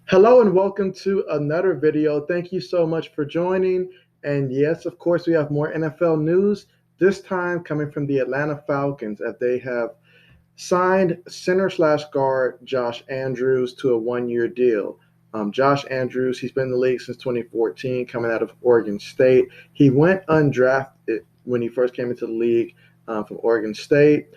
Hello and welcome to another video. Thank you so much for joining. And yes, of course, we have more NFL news, this time coming from the Atlanta Falcons as they have signed center slash guard Josh Andrews to a 1 year deal. Josh Andrews, he's been in the league since 2014, coming out of Oregon State. He went undrafted when he first came into the league from Oregon State,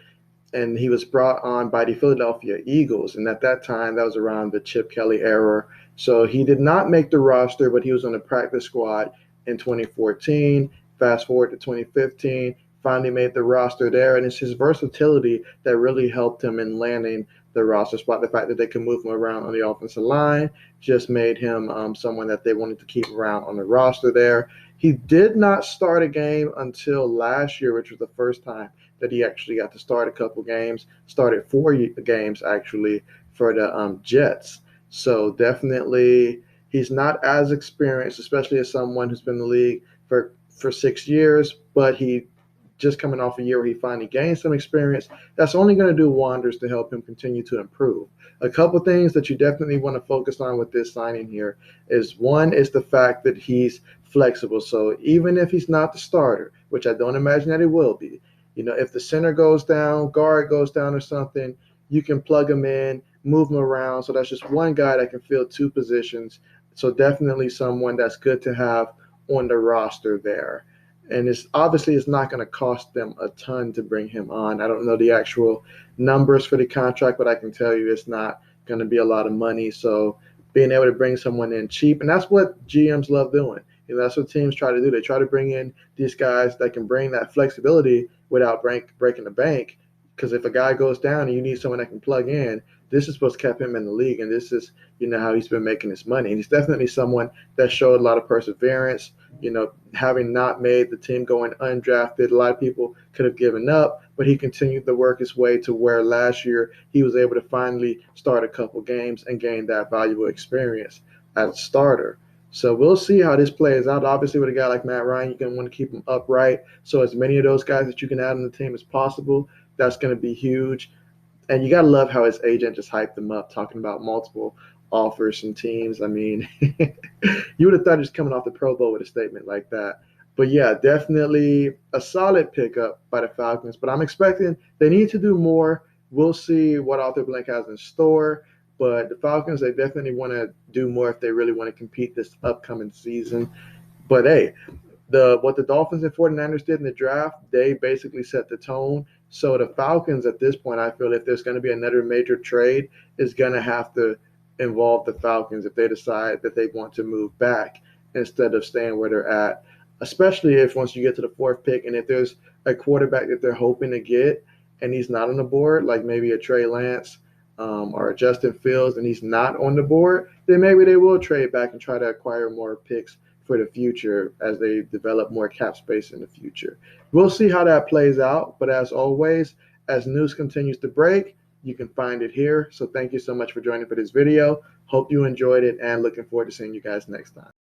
and he was brought on by the Philadelphia Eagles. And at that time, that was around the Chip Kelly era. So he did not make the roster, but he was on the practice squad in 2014. Fast forward to 2015, finally made the roster there. And it's his versatility that really helped him in landing the roster spot. The fact that they could move him around on the offensive line just made him someone that they wanted to keep around on the roster there. He did not start a game until last year, which was the first time that he actually got to start a couple games. Started 4 games actually for the Jets. So definitely he's not as experienced, especially as someone who's been in the league for 6 years, but he just coming off a year where he finally gained some experience. That's only going to do wonders to help him continue to improve. A couple things that you definitely want to focus on with this signing here is one is the fact that he's flexible. So even if he's not the starter, which I don't imagine that he will be, if the center goes down, guard goes down or something, you can plug him in, move him around. So that's just one guy that can fill two positions. So definitely someone that's good to have on the roster there. And it's not going to cost them a ton to bring him on. I don't know the actual numbers for the contract, but I can tell you it's not going to be a lot of money. So being able to bring someone in cheap, and that's what GMs love doing. That's what teams try to do. They try to bring in these guys that can bring that flexibility without breaking the bank. Because if a guy goes down and you need someone that can plug in, this is what's kept him in the league, and this is how he's been making his money. And he's definitely someone that showed a lot of perseverance. Having not made the team going undrafted, a lot of people could have given up, but he continued to work his way to where last year he was able to finally start a couple games and gain that valuable experience as a starter. So we'll see how this plays out. Obviously, with a guy like Matt Ryan, you're going to want to keep him upright. So as many of those guys that you can add on the team as possible, that's going to be huge. And you got to love how his agent just hyped him up, talking about multiple offers from teams. I mean, you would have thought he was coming off the Pro Bowl with a statement like that. But yeah, definitely a solid pickup by the Falcons. But I'm expecting they need to do more. We'll see what Arthur Blank has in store. But the Falcons, they definitely want to do more if they really want to compete this upcoming season. But hey, what the Dolphins and 49ers did in the draft, they basically set the tone. So the Falcons at this point, I feel if there's going to be another major trade, is going to have to involve the Falcons if they decide that they want to move back instead of staying where they're at, especially if once you get to the fourth pick and if there's a quarterback that they're hoping to get and he's not on the board, like maybe a Trey Lance or a Justin Fields, and he's not on the board, then maybe they will trade back and try to acquire more picks for the future as they develop more cap space in the future. We'll see how that plays out. But as always, as news continues to break, you can find it here. So thank you so much for joining for this video. Hope you enjoyed it and looking forward to seeing you guys next time.